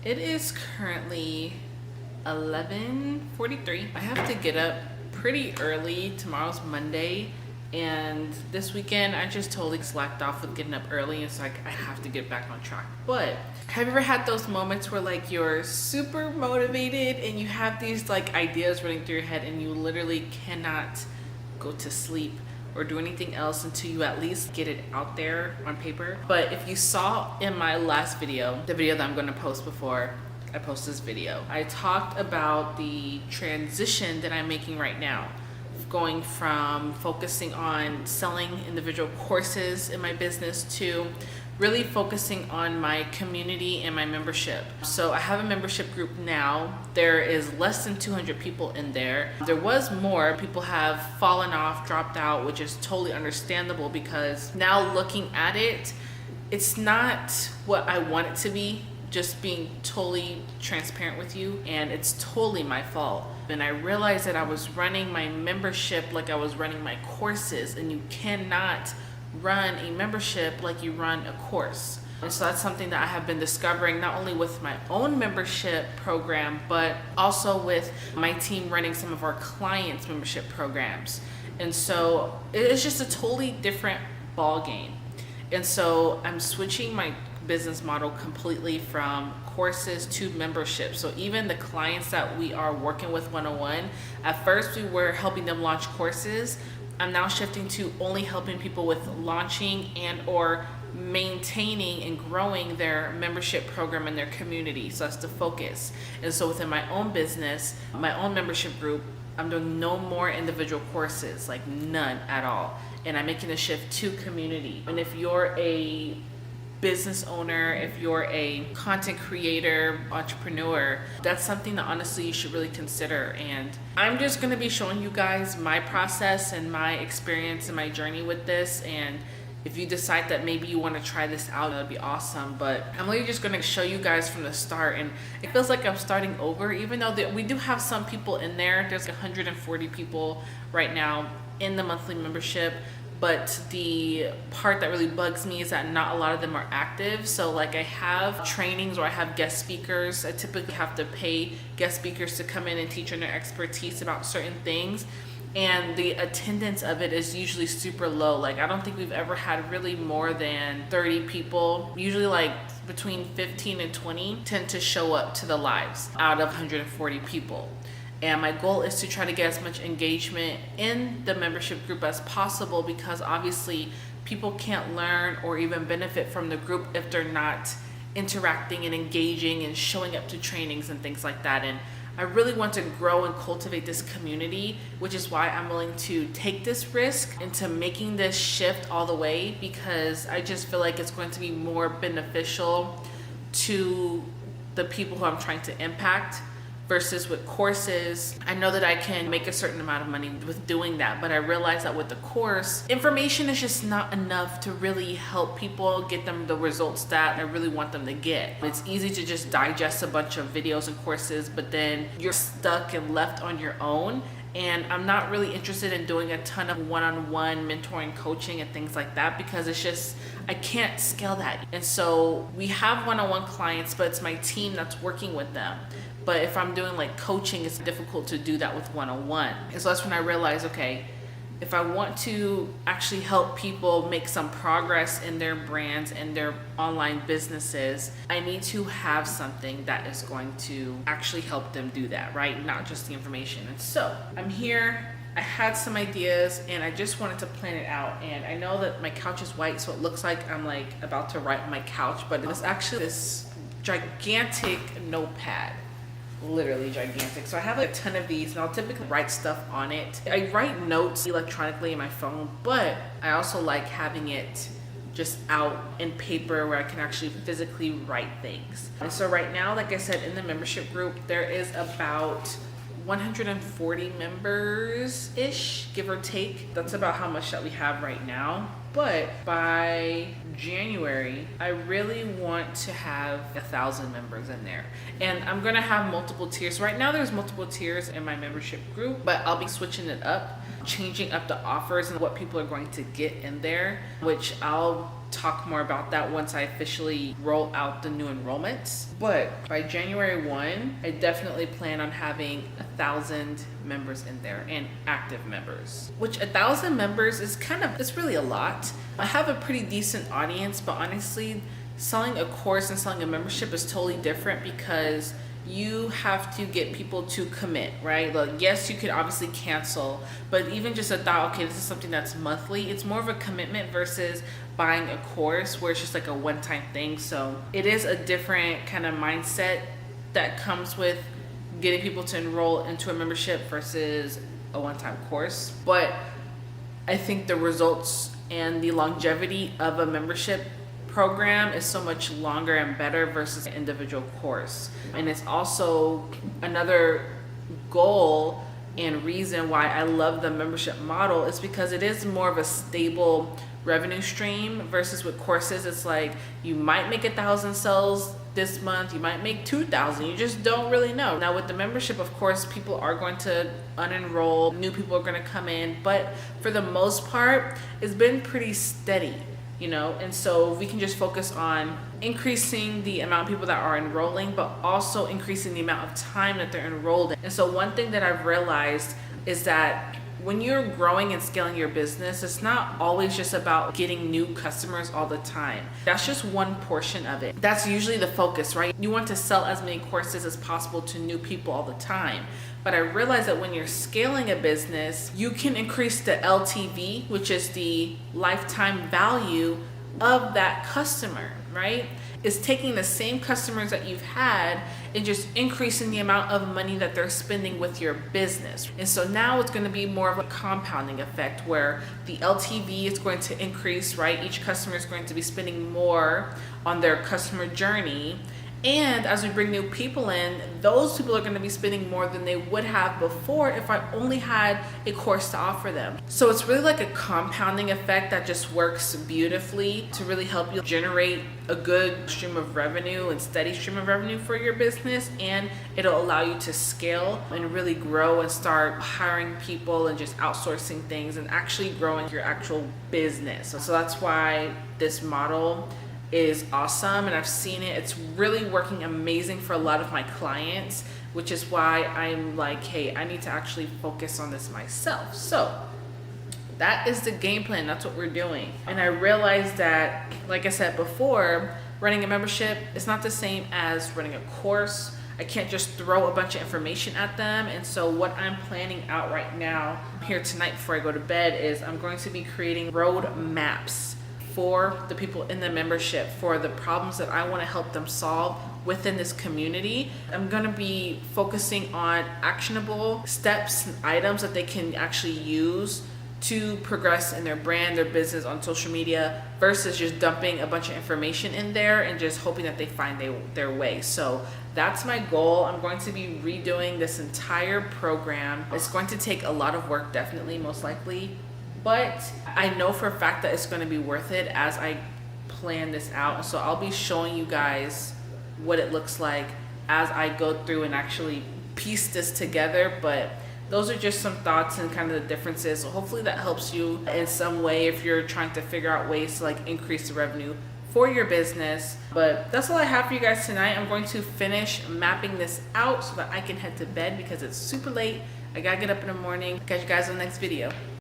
It is currently 11:43. I have to get up pretty early. Tomorrow's Monday, and this weekend I just totally slacked off with getting up early. It's like I have to get back on track. But have you ever had those moments where like you're super motivated and you have these like ideas running through your head and you literally cannot go to sleep or do anything else until you at least get it out there on paper? But if you saw in my last video, the video that I'm going to post before I post this video, I talked about the transition that I'm making right now, going from focusing on selling individual courses in my business to really focusing on my community and my membership. So I have a membership group now. There is less than 200 people in there. There was more. People have fallen off, dropped out, which is totally understandable because now looking at it, it's not what I want it to be, just being totally transparent with you, and it's totally my fault. And I realized that I was running my membership like I was running my courses, and you cannot run a membership like you run a course. And so that's something that I have been discovering, not only with my own membership program, but also with my team running some of our clients' membership programs. And so it's just a totally different ball game. And so I'm switching my business model completely from courses to membership. So even the clients that we are working with one-on-one, at first we were helping them launch courses. I'm now shifting to only helping people with launching and or maintaining and growing their membership program in their community. So that's the focus. And so within my own business, my own membership group, I'm doing no more individual courses, like none at all. And I'm making a shift to community. And if you're a business owner, if you're a content creator, entrepreneur, that's something that honestly you should really consider. And I'm just going to be showing you guys my process and my experience and my journey with this. And if you decide that maybe you want to try this out, that'd be awesome. But I'm really just going to show you guys from the start, and it feels like I'm starting over, even though we do have some people in there. There's 140 people right now in the monthly membership. But the part that really bugs me is that not a lot of them are active. So like I have trainings or I have guest speakers. I typically have to pay guest speakers to come in and teach on their expertise about certain things. And the attendance of it is usually super low. Like I don't think we've ever had really more than 30 people. Usually like between 15 and 20 tend to show up to the lives out of 140 people. And my goal is to try to get as much engagement in the membership group as possible, because obviously people can't learn or even benefit from the group if they're not interacting and engaging and showing up to trainings and things like that. And I really want to grow and cultivate this community, which is why I'm willing to take this risk into making this shift all the way, because I just feel like it's going to be more beneficial to the people who I'm trying to impact. Versus with courses, I know that I can make a certain amount of money with doing that, but I realize that with the course, information is just not enough to really help people get them the results that I really want them to get. It's easy to just digest a bunch of videos and courses, but then you're stuck and left on your own. And I'm not really interested in doing a ton of one-on-one mentoring, coaching, and things like that, because it's just, I can't scale that. And so we have one-on-one clients, but it's my team that's working with them. But if I'm doing like coaching, it's difficult to do that with one-on-one. And so that's when I realized, okay, if I want to actually help people make some progress in their brands and their online businesses, I need to have something that is going to actually help them do that, right? Not just the information. And so I'm here. I had some ideas and I just wanted to plan it out. And I know that my couch is white, so it looks like I'm like about to write on my couch, but it's actually this gigantic notepad. Literally gigantic. So I have a ton of these and I'll typically write stuff on it. I write notes electronically in my phone, but I also like having it just out in paper where I can actually physically write things. And so right now, like I said, in the membership group, there is about 140 members-ish, give or take. That's about how much that we have right now. But by January, I really want to have 1,000 members in there. And I'm gonna have multiple tiers. Right now there's multiple tiers in my membership group, but I'll be switching it up, changing up the offers and what people are going to get in there, which I'll talk more about that once I officially roll out the new enrollments. But by January 1, I definitely plan on having 1,000 members in there and active members, which 1,000 members is it's really a lot. I have a pretty decent audience, but honestly, selling a course and selling a membership is totally different because you have to get people to commit, right? Like, yes, you could obviously cancel, but even just a thought, okay, this is something that's monthly, it's more of a commitment versus buying a course where it's just like a one-time thing. So it is a different kind of mindset that comes with getting people to enroll into a membership versus a one-time course. But I think the results and the longevity of a membership program is so much longer and better versus an individual course. And it's also another goal and reason why I love the membership model is because it is more of a stable revenue stream versus with courses. It's like you might make 1,000 sales this month, you might make 2,000, you just don't really know. Now with the membership, of course, people are going to unenroll, new people are going to come in, but for the most part, it's been pretty steady. And so we can just focus on increasing the amount of people that are enrolling, but also increasing the amount of time that they're enrolled in. And so one thing that I've realized is that when you're growing and scaling your business, it's not always just about getting new customers all the time. That's just one portion of it. That's usually the focus, right? You want to sell as many courses as possible to new people all the time. But I realized that when you're scaling a business, you can increase the LTV, which is the lifetime value of that customer, right? It's taking the same customers that you've had and just increasing the amount of money that they're spending with your business. And so now it's going to be more of a compounding effect where the LTV is going to increase, right? Each customer is going to be spending more on their customer journey. And as we bring new people in, those people are going to be spending more than they would have before if I only had a course to offer them. So it's really like a compounding effect that just works beautifully to really help you generate a good stream of revenue and steady stream of revenue for your business. And it'll allow you to scale and really grow and start hiring people and just outsourcing things and actually growing your actual business. So that's why this model is awesome, and I've seen it. It's really working amazing for a lot of my clients, which is why I'm like, hey, I need to actually focus on this myself. So that is the game plan. That's what we're doing. And I realized that, like I said before, running a membership is not the same as running a course. I can't just throw a bunch of information at them. And so what I'm planning out right now here tonight before I go to bed is I'm going to be creating road maps for the people in the membership for the problems that I want to help them solve within this community. I'm going to be focusing on actionable steps and items that they can actually use to progress in their brand, their business on social media versus just dumping a bunch of information in there and just hoping that they find their way. So that's my goal. I'm going to be redoing this entire program. It's going to take a lot of work, definitely, most likely. But I know for a fact that it's going to be worth it as I plan this out. So I'll be showing you guys what it looks like as I go through and actually piece this together. But those are just some thoughts and kind of the differences. So hopefully that helps you in some way if you're trying to figure out ways to like increase the revenue for your business. But that's all I have for you guys tonight. I'm going to finish mapping this out so that I can head to bed because it's super late. I gotta get up in the morning. Catch you guys in the next video.